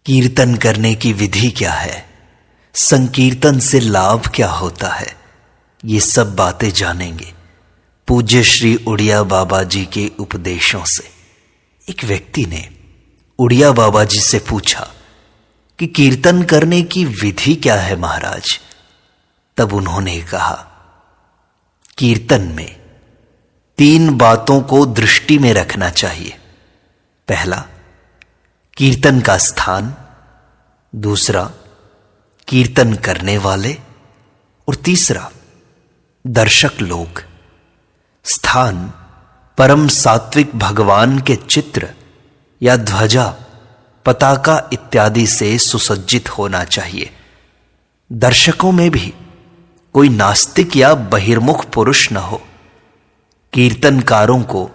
कीर्तन करने की विधि क्या है, संकीर्तन से लाभ क्या होता है, ये सब बातें जानेंगे पूज्य श्री उड़िया बाबा जी के उपदेशों से। एक व्यक्ति ने उड़िया बाबा जी से पूछा कि कीर्तन करने की विधि क्या है महाराज। तब उन्होंने कहा, कीर्तन में 3 बातों को दृष्टि में रखना चाहिए। पहला, कीर्तन का स्थान, दूसरा कीर्तन करने वाले, और तीसरा दर्शक लोग। स्थान परम सात्विक भगवान के चित्र या ध्वजा, पताका इत्यादि से सुसज्जित होना चाहिए। दर्शकों में भी कोई नास्तिक या बहिर्मुख पुरुष न हो। कीर्तनकारों को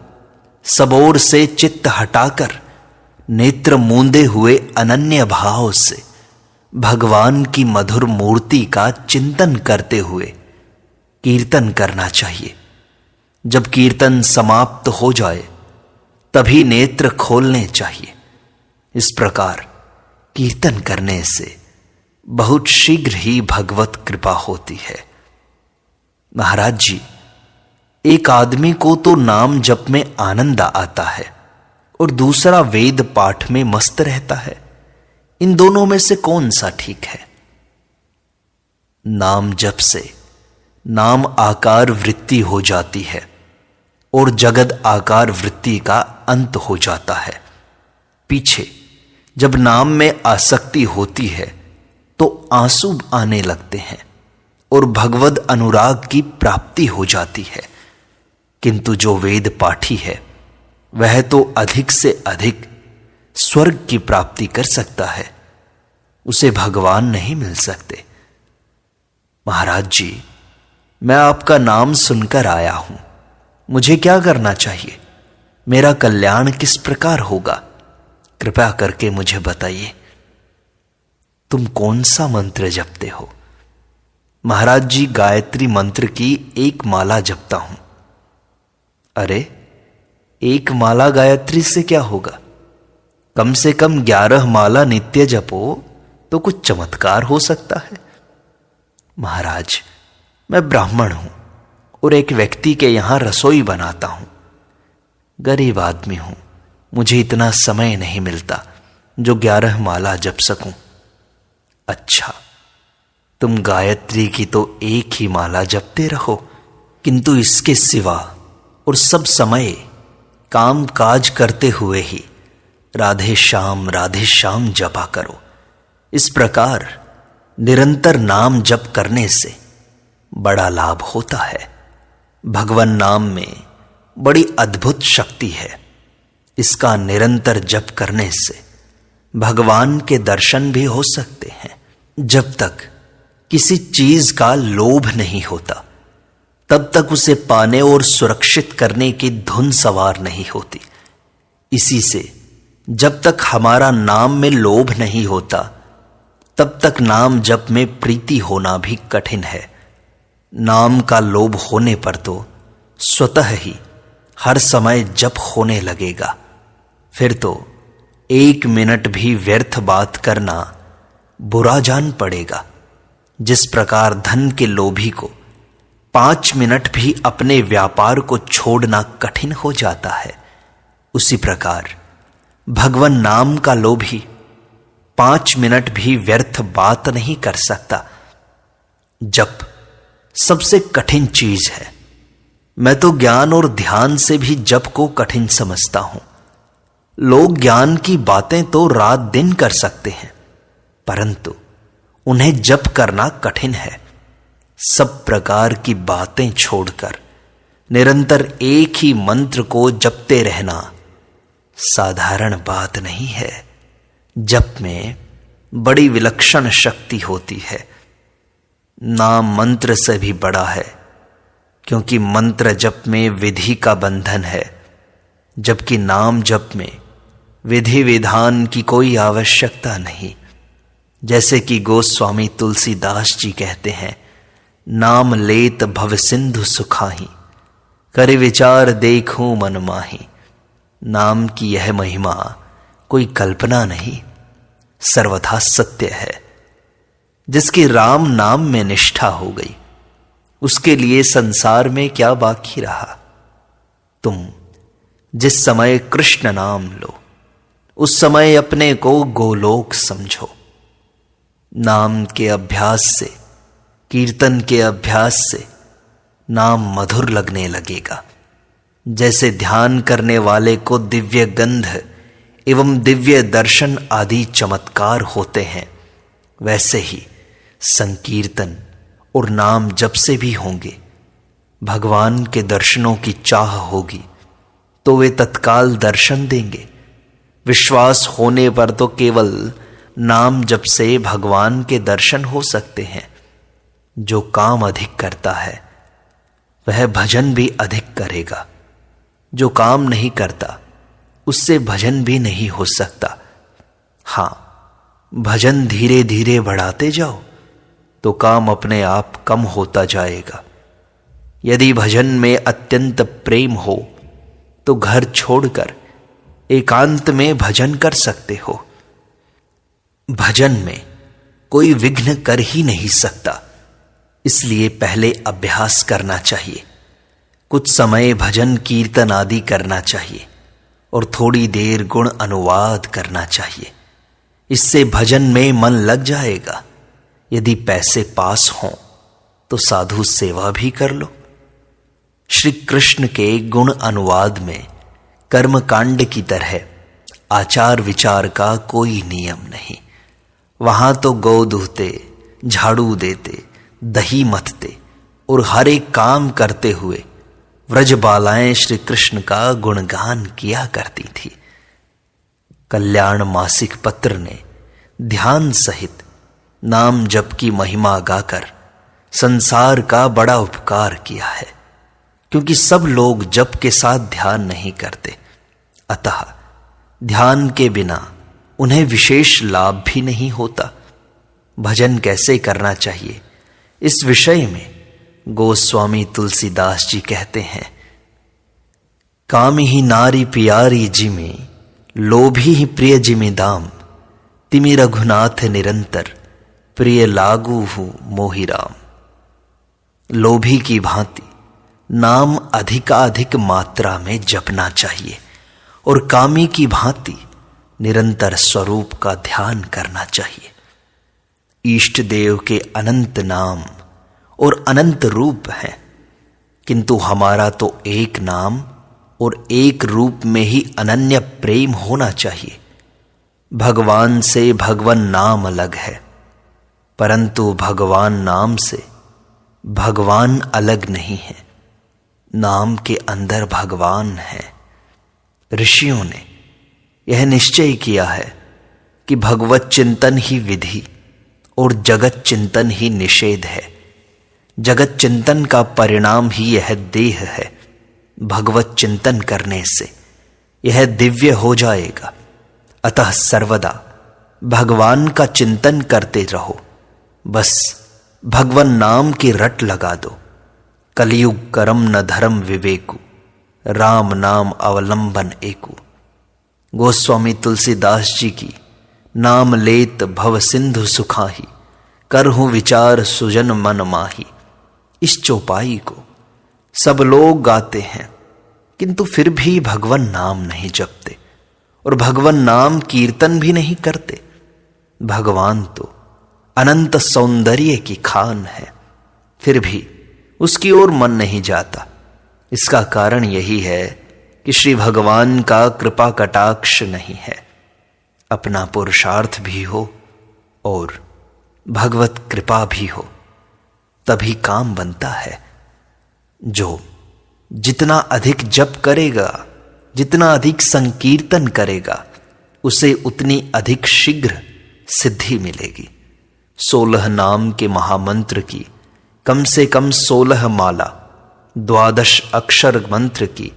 सब ओर से चित्त हटाकर नेत्र मूंदे हुए अनन्य भाव से भगवान की मधुर मूर्ति का चिंतन करते हुए कीर्तन करना चाहिए। जब कीर्तन समाप्त हो जाए तभी नेत्र खोलने चाहिए। इस प्रकार कीर्तन करने से बहुत शीघ्र ही भगवत कृपा होती है। महाराज जी, एक आदमी को तो नाम जप में आनंद आता है और दूसरा वेद पाठ में मस्त रहता है। इन दोनों में से कौन सा ठीक है? नाम जप से नाम आकार वृत्ति हो जाती है और जगद आकार वृत्ति का अंत हो जाता है। पीछे जब नाम में आसक्ति होती है तो आंसू आने लगते हैं और भगवद अनुराग की प्राप्ति हो जाती है। किंतु जो वेद पाठी है वह तो अधिक से अधिक स्वर्ग की प्राप्ति कर सकता है, उसे भगवान नहीं मिल सकते। महाराज जी, मैं आपका नाम सुनकर आया हूं, मुझे क्या करना चाहिए? मेरा कल्याण किस प्रकार होगा? कृपया करके मुझे बताइए। तुम कौन सा मंत्र जपते हो? महाराज जी, गायत्री मंत्र की 1 माला जपता हूं। अरे, 1 माला गायत्री से क्या होगा? कम से कम 11 माला नित्य जपो तो कुछ चमत्कार हो सकता है। महाराज, मैं ब्राह्मण हूं और एक व्यक्ति के यहां रसोई बनाता हूं। गरीब आदमी हूं, मुझे इतना समय नहीं मिलता जो 11 माला जप सकूं। अच्छा, तुम गायत्री की तो 1 ही माला जपते रहो, किंतु इसके सिवा और सब समय काम काज करते हुए ही राधे श्याम जपा करो। इस प्रकार निरंतर नाम जप करने से बड़ा लाभ होता है। भगवान नाम में बड़ी अद्भुत शक्ति है। इसका निरंतर जप करने से भगवान के दर्शन भी हो सकते हैं। जब तक किसी चीज का लोभ नहीं होता तब तक उसे पाने और सुरक्षित करने की धुन सवार नहीं होती। इसी से जब तक हमारा नाम में लोभ नहीं होता तब तक नाम जप में प्रीति होना भी कठिन है। नाम का लोभ होने पर तो स्वतः ही हर समय जप होने लगेगा। फिर तो 1 मिनट भी व्यर्थ बात करना बुरा जान पड़ेगा। जिस प्रकार धन के लोभी को 5 मिनट भी अपने व्यापार को छोड़ना कठिन हो जाता है, उसी प्रकार भगवान नाम का लोभी 5 मिनट भी व्यर्थ बात नहीं कर सकता। जप सबसे कठिन चीज है। मैं तो ज्ञान और ध्यान से भी जप को कठिन समझता हूं। लोग ज्ञान की बातें तो रात दिन कर सकते हैं, परंतु उन्हें जप करना कठिन है। सब प्रकार की बातें छोड़कर निरंतर एक ही मंत्र को जपते रहना साधारण बात नहीं है। जप में बड़ी विलक्षण शक्ति होती है। नाम मंत्र से भी बड़ा है, क्योंकि मंत्र जप में विधि का बंधन है, जबकि नाम जप में विधि विधान की कोई आवश्यकता नहीं। जैसे कि गोस्वामी तुलसीदास जी कहते हैं, नाम लेत भव सिंधु सुखाही, करे विचार देखूं मन माही। नाम की यह महिमा कोई कल्पना नहीं, सर्वथा सत्य है। जिसकी राम नाम में निष्ठा हो गई, उसके लिए संसार में क्या बाकी रहा। तुम जिस समय कृष्ण नाम लो, उस समय अपने को गोलोक समझो। नाम के अभ्यास से, कीर्तन के अभ्यास से नाम मधुर लगने लगेगा। जैसे ध्यान करने वाले को दिव्य गंध एवं दिव्य दर्शन आदि चमत्कार होते हैं, वैसे ही संकीर्तन और नाम जप से भी होंगे। भगवान के दर्शनों की चाह होगी तो वे तत्काल दर्शन देंगे। विश्वास होने पर तो केवल नाम जप से भगवान के दर्शन हो सकते हैं। जो काम अधिक करता है वह भजन भी अधिक करेगा। जो काम नहीं करता उससे भजन भी नहीं हो सकता। हां, भजन धीरे धीरे बढ़ाते जाओ तो काम अपने आप कम होता जाएगा। यदि भजन में अत्यंत प्रेम हो तो घर छोड़कर एकांत में भजन कर सकते हो। भजन में कोई विघ्न कर ही नहीं सकता, इसलिए पहले अभ्यास करना चाहिए। कुछ समय भजन कीर्तन आदि करना चाहिए और थोड़ी देर गुण अनुवाद करना चाहिए। इससे भजन में मन लग जाएगा। यदि पैसे पास हों तो साधु सेवा भी कर लो। श्री कृष्ण के गुण अनुवाद में कर्म कांड की तरह आचार विचार का कोई नियम नहीं। वहां तो गौ दूहते, झाड़ू देते, दही मथते और हर एक काम करते हुए व्रजबालाएं श्री कृष्ण का गुणगान किया करती थी। कल्याण मासिक पत्र ने ध्यान सहित नाम जप की महिमा गाकर संसार का बड़ा उपकार किया है, क्योंकि सब लोग जप के साथ ध्यान नहीं करते। अतः ध्यान के बिना उन्हें विशेष लाभ भी नहीं होता। भजन कैसे करना चाहिए, इस विषय में गोस्वामी तुलसीदास जी कहते हैं, कामी ही नारी प्यारी जिमी, लोभी ही प्रिय जिमी दाम, तिमि रघुनाथ निरंतर, प्रिय लागू हूं मोहि राम। लोभी की भांति नाम अधिकाधिक मात्रा में जपना चाहिए और कामी की भांति निरंतर स्वरूप का ध्यान करना चाहिए। इष्ट देव के अनंत नाम और अनंत रूप हैं, किंतु हमारा तो एक नाम और एक रूप में ही अनन्य प्रेम होना चाहिए। भगवान से भगवन नाम अलग है, परंतु भगवान नाम से भगवान अलग नहीं है। नाम के अंदर भगवान है। ऋषियों ने यह निश्चय किया है कि भगवत चिंतन ही विधि और जगत चिंतन ही निषेध है। जगत चिंतन का परिणाम ही यह देह है। भगवत चिंतन करने से यह दिव्य हो जाएगा। अतः सर्वदा भगवान का चिंतन करते रहो। बस भगवन नाम की रट लगा दो। कलयुग करम न धर्म विवेकु, राम नाम अवलंबन एकु। गोस्वामी तुलसीदास जी की नाम लेत भव सिंधु सुखाही, करहूं विचार सुजन मन माही। इस चौपाई को सब लोग गाते हैं, किंतु फिर भी भगवन नाम नहीं जपते और भगवन नाम कीर्तन भी नहीं करते। भगवान तो अनंत सौंदर्य की खान है, फिर भी उसकी ओर मन नहीं जाता। इसका कारण यही है कि श्री भगवान का कृपा कटाक्ष नहीं है। अपना पुरुषार्थ भी हो और भगवत कृपा भी हो, तभी काम बनता है। जो जितना अधिक जप करेगा, जितना अधिक संकीर्तन करेगा, उसे उतनी अधिक शीघ्र सिद्धि मिलेगी। 16 नाम के महामंत्र की कम से कम 16 माला, 12 अक्षर मंत्र की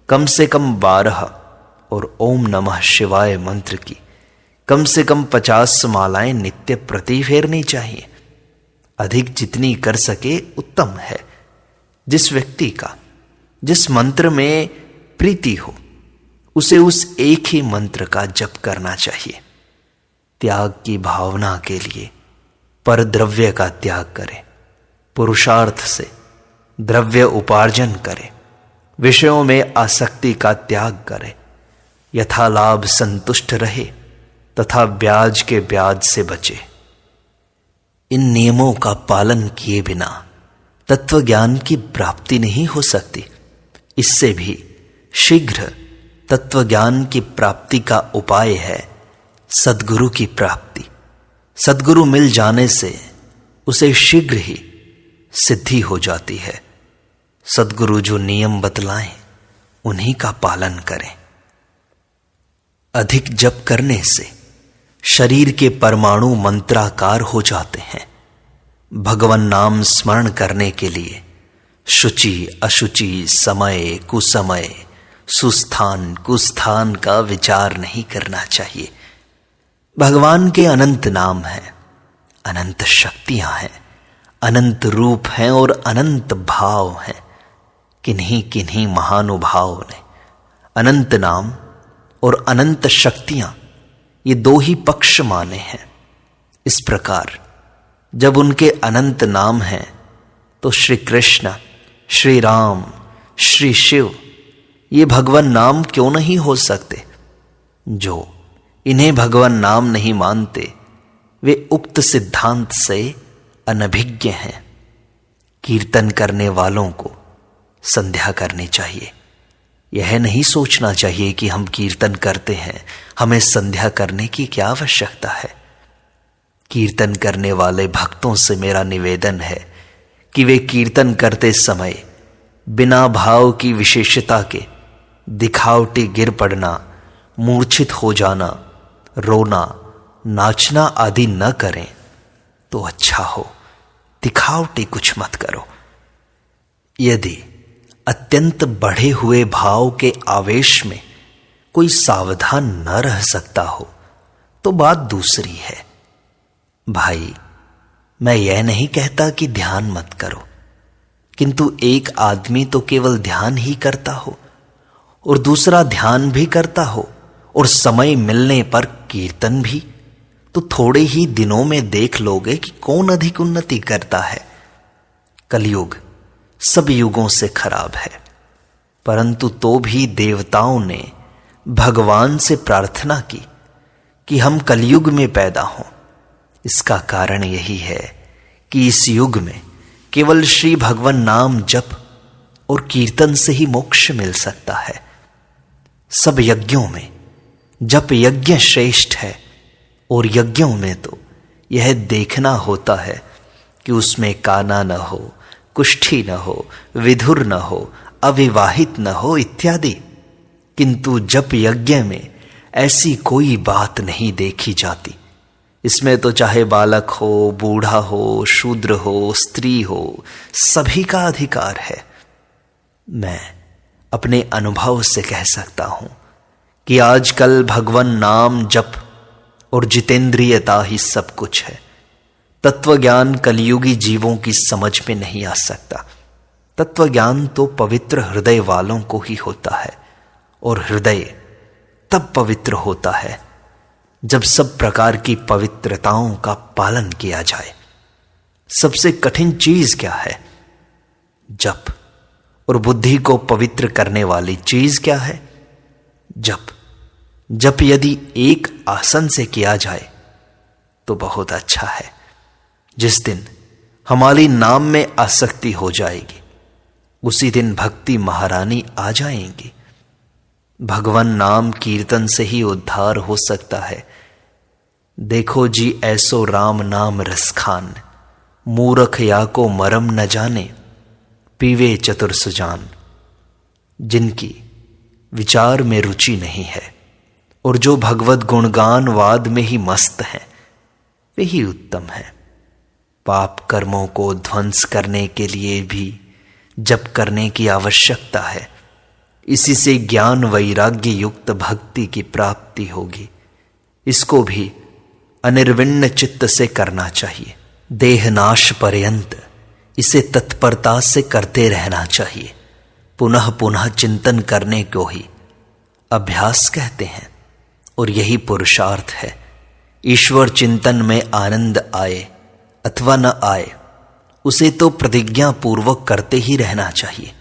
कम से कम 12 और ओम नमः शिवाय मंत्र की कम से कम 50 मालाएं नित्य प्रति फेरनी चाहिए। अधिक जितनी कर सके उत्तम है। जिस व्यक्ति का जिस मंत्र में प्रीति हो, उसे उस एक ही मंत्र का जप करना चाहिए। त्याग की भावना के लिए पर द्रव्य का त्याग करे, पुरुषार्थ से द्रव्य उपार्जन करे, विषयों में आसक्ति का त्याग करे, यथालाभ संतुष्ट रहे तथा ब्याज के ब्याज से बचे। इन नियमों का पालन किए बिना तत्व ज्ञान की प्राप्ति नहीं हो सकती। इससे भी शीघ्र तत्व ज्ञान की प्राप्ति का उपाय है सद्गुरु की प्राप्ति। सद्गुरु मिल जाने से उसे शीघ्र ही सिद्धि हो जाती है। सद्गुरु जो नियम बतलाएं उन्हीं का पालन करें। अधिक जप करने से शरीर के परमाणु मंत्राकार हो जाते हैं। भगवान नाम स्मरण करने के लिए शुचि अशुचि, समय कुसमय, सुस्थान कुस्थान का विचार नहीं करना चाहिए। भगवान के अनंत नाम हैं, अनंत शक्तियां हैं, अनंत रूप हैं और अनंत भाव हैं। किन्हीं किन्हीं महानुभाव ने अनंत नाम और अनंत शक्तियां ये दो ही पक्ष माने हैं। इस प्रकार जब उनके अनंत नाम हैं तो श्री कृष्ण, श्री राम, श्री शिव ये भगवान नाम क्यों नहीं हो सकते? जो इन्हें भगवान नाम नहीं मानते वे उक्त सिद्धांत से अनभिज्ञ हैं। कीर्तन करने वालों को संध्या करनी चाहिए। यह नहीं सोचना चाहिए कि हम कीर्तन करते हैं, हमें संध्या करने की क्या आवश्यकता है। कीर्तन करने वाले भक्तों से मेरा निवेदन है कि वे कीर्तन करते समय बिना भाव की विशेषता के दिखावटी गिर पड़ना, मूर्छित हो जाना, रोना, नाचना आदि न करें तो अच्छा हो। दिखावटी कुछ मत करो। यदि अत्यंत बढ़े हुए भाव के आवेश में कोई सावधान न रह सकता हो तो बात दूसरी है। भाई, मैं यह नहीं कहता कि ध्यान मत करो, किंतु एक आदमी तो केवल ध्यान ही करता हो और दूसरा ध्यान भी करता हो और समय मिलने पर कीर्तन भी, तो थोड़े ही दिनों में देख लोगे कि कौन अधिक उन्नति करता है। कलयुग सब युगों से खराब है, परंतु तो भी देवताओं ने भगवान से प्रार्थना की कि हम कलयुग में पैदा हों। इसका कारण यही है कि इस युग में केवल श्री भगवान नाम जप और कीर्तन से ही मोक्ष मिल सकता है। सब यज्ञों में जप यज्ञ श्रेष्ठ है और यज्ञों में तो यह देखना होता है कि उसमें काना न हो, कुष्ठी न हो, विधुर न हो, अविवाहित न हो इत्यादि। किंतु जप यज्ञ में ऐसी कोई बात नहीं देखी जाती। इसमें तो चाहे बालक हो, बूढ़ा हो, शूद्र हो, स्त्री हो, सभी का अधिकार है। मैं अपने अनुभव से कह सकता हूं कि आजकल भगवान नाम जप और जितेंद्रियता ही सब कुछ है। तत्वज्ञान कलयुगी जीवों की समझ में नहीं आ सकता। तत्वज्ञान तो पवित्र हृदय वालों को ही होता है, और हृदय तब पवित्र होता है जब सब प्रकार की पवित्रताओं का पालन किया जाए। सबसे कठिन चीज क्या है? जप। और बुद्धि को पवित्र करने वाली चीज क्या है? जप। जप यदि एक आसन से किया जाए तो बहुत अच्छा है। जिस दिन हमारी नाम में आसक्ति हो जाएगी उसी दिन भक्ति महारानी आ जाएंगी। भगवान नाम कीर्तन से ही उद्धार हो सकता है। देखो जी ऐसो राम नाम रस खान, मूरख या को मरम न जाने, पीवे चतुर सुजान। जिनकी विचार में रुचि नहीं है और जो भगवत गुणगान वाद में ही मस्त हैं, वे ही उत्तम हैं। पाप कर्मों को ध्वंस करने के लिए भी जप करने की आवश्यकता है। इसी से ज्ञान वैराग्य युक्त भक्ति की प्राप्ति होगी। इसको भी अनिर्विण्ण चित्त से करना चाहिए। देहनाश पर्यंत इसे तत्परता से करते रहना चाहिए। पुनः पुनः चिंतन करने को ही अभ्यास कहते हैं और यही पुरुषार्थ है। ईश्वर चिंतन में आनंद आए अथवा न आए, उसे तो प्रतिज्ञा पूर्वक करते ही रहना चाहिए।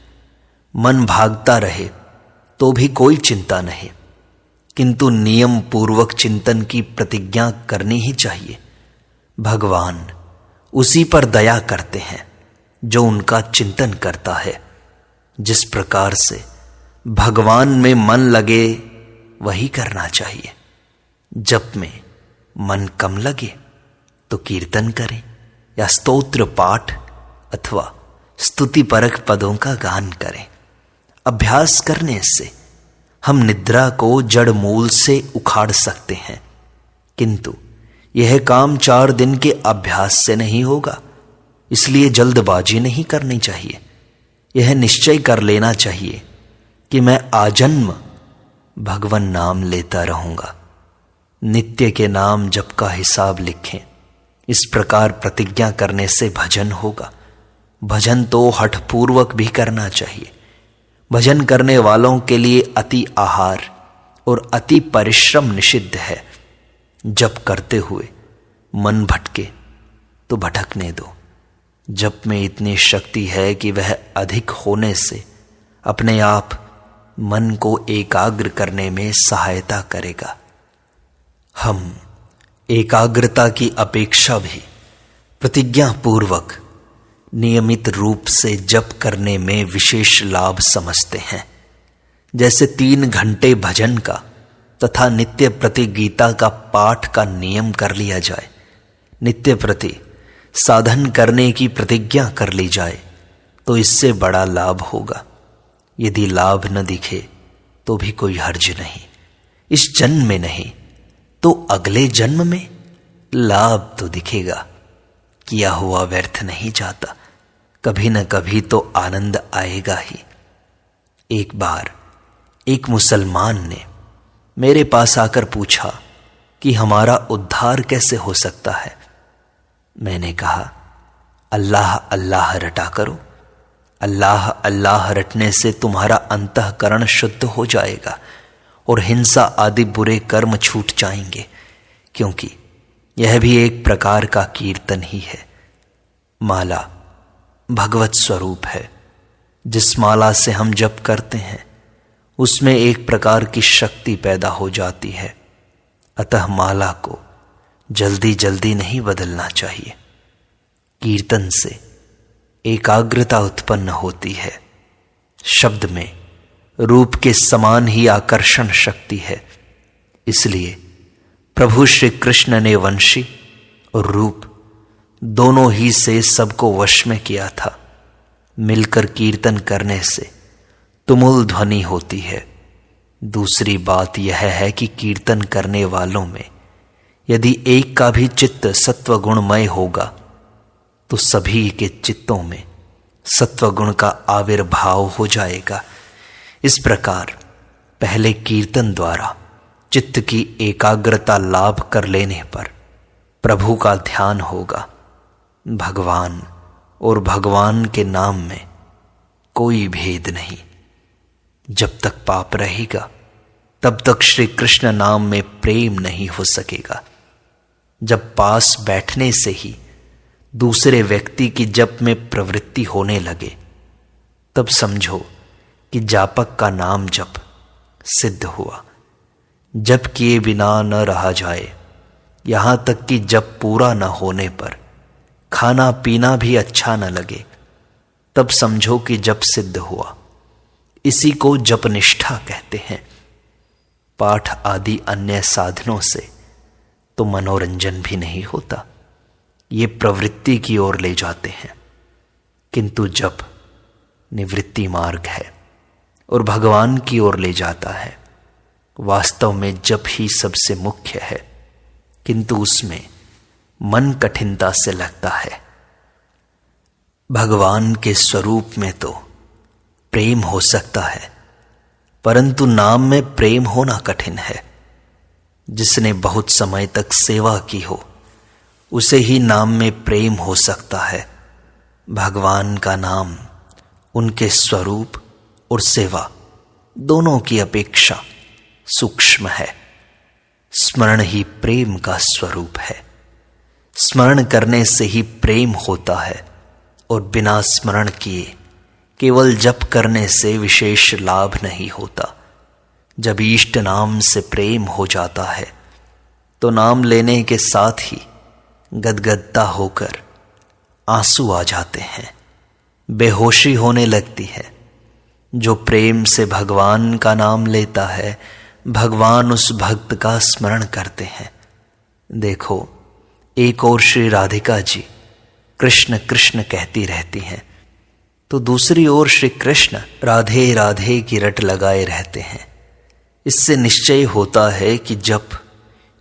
मन भागता रहे तो भी कोई चिंता नहीं, किंतु नियम पूर्वक चिंतन की प्रतिज्ञा करनी ही चाहिए। भगवान उसी पर दया करते हैं जो उनका चिंतन करता है। जिस प्रकार से भगवान में मन लगे वही करना चाहिए। जप में मन कम लगे तो कीर्तन करें या स्तोत्र पाठ अथवा स्तुतिपरक पदों का गान करें। अभ्यास करने से हम निद्रा को जड़ मूल से उखाड़ सकते हैं, किंतु यह काम 4 दिन के अभ्यास से नहीं होगा। इसलिए जल्दबाजी नहीं करनी चाहिए। यह निश्चय कर लेना चाहिए कि मैं आजन्म भगवान नाम लेता रहूंगा। नित्य के नाम जप का हिसाब लिखें। इस प्रकार प्रतिज्ञा करने से भजन होगा। भजन तो हठपूर्वक भी करना चाहिए। भजन करने वालों के लिए अति आहार और अति परिश्रम निषिद्ध है। जप करते हुए मन भटके तो भटकने दो। जप में इतनी शक्ति है कि वह अधिक होने से अपने आप मन को एकाग्र करने में सहायता करेगा। हम एकाग्रता की अपेक्षा भी प्रतिज्ञा पूर्वक नियमित रूप से जप करने में विशेष लाभ समझते हैं। जैसे 3 घंटे भजन का तथा नित्य प्रति गीता का पाठ का नियम कर लिया जाए, नित्य प्रति साधन करने की प्रतिज्ञा कर ली जाए, तो इससे बड़ा लाभ होगा। यदि लाभ न दिखे तो भी कोई हर्ज नहीं। इस जन्म में नहीं तो अगले जन्म में लाभ तो दिखेगा। किया हुआ व्यर्थ नहीं जाता। कभी न कभी तो आनंद आएगा ही। एक बार एक मुसलमान ने मेरे पास आकर पूछा कि हमारा उद्धार कैसे हो सकता है। मैंने कहा, अल्लाह अल्लाह रटा करो। अल्लाह अल्लाह रटने से तुम्हारा अंतःकरण शुद्ध हो जाएगा और हिंसा आदि बुरे कर्म छूट जाएंगे, क्योंकि यह भी एक प्रकार का कीर्तन ही है। माला भगवत स्वरूप है। जिस माला से हम जप करते हैं उसमें एक प्रकार की शक्ति पैदा हो जाती है। अतः माला को जल्दी जल्दी नहीं बदलना चाहिए। कीर्तन से एकाग्रता उत्पन्न होती है। शब्द में रूप के समान ही आकर्षण शक्ति है। इसलिए प्रभु श्री कृष्ण ने वंशी और रूप दोनों ही से सबको वश में किया था। मिलकर कीर्तन करने से तुमुल ध्वनि होती है। दूसरी बात यह है कि कीर्तन करने वालों में यदि एक का भी चित्त सत्वगुणमय होगा तो सभी के चित्तों में सत्वगुण का आविर्भाव हो जाएगा। इस प्रकार पहले कीर्तन द्वारा चित्त की एकाग्रता लाभ कर लेने पर प्रभु का ध्यान होगा। भगवान और भगवान के नाम में कोई भेद नहीं। जब तक पाप रहेगा तब तक श्री कृष्ण नाम में प्रेम नहीं हो सकेगा। जब पास बैठने से ही दूसरे व्यक्ति की जप में प्रवृत्ति होने लगे तब समझो कि जापक का नाम जप सिद्ध हुआ। जप किए बिना न रहा जाए। यहां तक कि जप पूरा न होने पर खाना पीना भी अच्छा न लगे तब समझो कि जप सिद्ध हुआ। इसी को जप निष्ठा कहते हैं। पाठ आदि अन्य साधनों से तो मनोरंजन भी नहीं होता, ये प्रवृत्ति की ओर ले जाते हैं। किंतु जप निवृत्ति मार्ग है और भगवान की ओर ले जाता है। वास्तव में जप ही सबसे मुख्य है, किंतु उसमें मन कठिनता से लगता है। भगवान के स्वरूप में तो प्रेम हो सकता है, परंतु नाम में प्रेम होना कठिन है। जिसने बहुत समय तक सेवा की हो उसे ही नाम में प्रेम हो सकता है। भगवान का नाम उनके स्वरूप और सेवा दोनों की अपेक्षा सूक्ष्म है। स्मरण ही प्रेम का स्वरूप है। स्मरण करने से ही प्रेम होता है और बिना स्मरण किए केवल जप करने से विशेष लाभ नहीं होता। जब इष्ट नाम से प्रेम हो जाता है तो नाम लेने के साथ ही गदगदता होकर आंसू आ जाते हैं, बेहोशी होने लगती है। जो प्रेम से भगवान का नाम लेता है, भगवान उस भक्त का स्मरण करते हैं। देखो, एक ओर श्री राधिका जी कृष्ण कृष्ण कहती रहती हैं, तो दूसरी ओर श्री कृष्ण राधे राधे की रट लगाए रहते हैं। इससे निश्चय होता है कि जप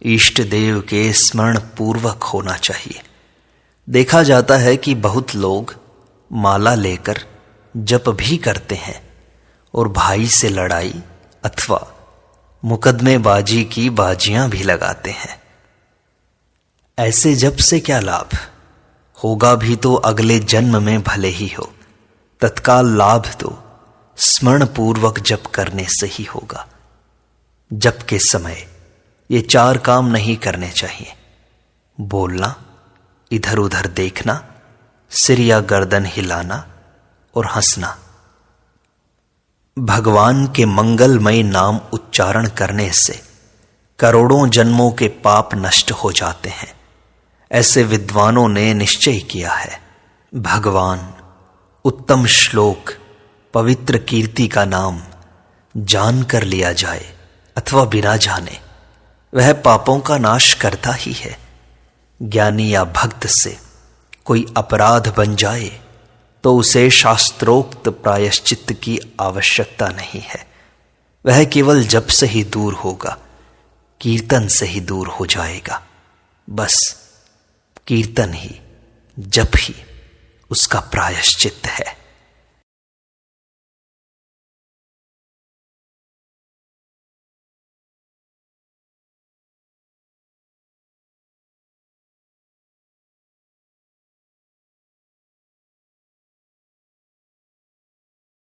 इष्ट देव के स्मरण पूर्वक होना चाहिए। देखा जाता है कि बहुत लोग माला लेकर जप भी करते हैं और भाई से लड़ाई अथवा मुकदमेबाजी की बाजियां भी लगाते हैं। ऐसे जप से क्या लाभ? होगा भी तो अगले जन्म में भले ही हो। तत्काल लाभ तो स्मरण पूर्वक जप करने से ही होगा। जप के समय ये 4 काम नहीं करने चाहिए: बोलना, इधर उधर देखना, सिर या गर्दन हिलाना और हंसना। भगवान के मंगलमय नाम उच्चारण करने से करोड़ों जन्मों के पाप नष्ट हो जाते हैं। ऐसे विद्वानों ने निश्चय किया है। भगवान, उत्तम श्लोक, पवित्र कीर्ति का नाम जान कर लिया जाए अथवा बिना जाने, वह पापों का नाश करता ही है। ज्ञानी या भक्त से कोई अपराध बन जाए तो उसे शास्त्रोक्त प्रायश्चित की आवश्यकता नहीं है। वह केवल जप से ही दूर होगा, कीर्तन से ही दूर हो जाएगा। बस कीर्तन ही, जप ही उसका प्रायश्चित है।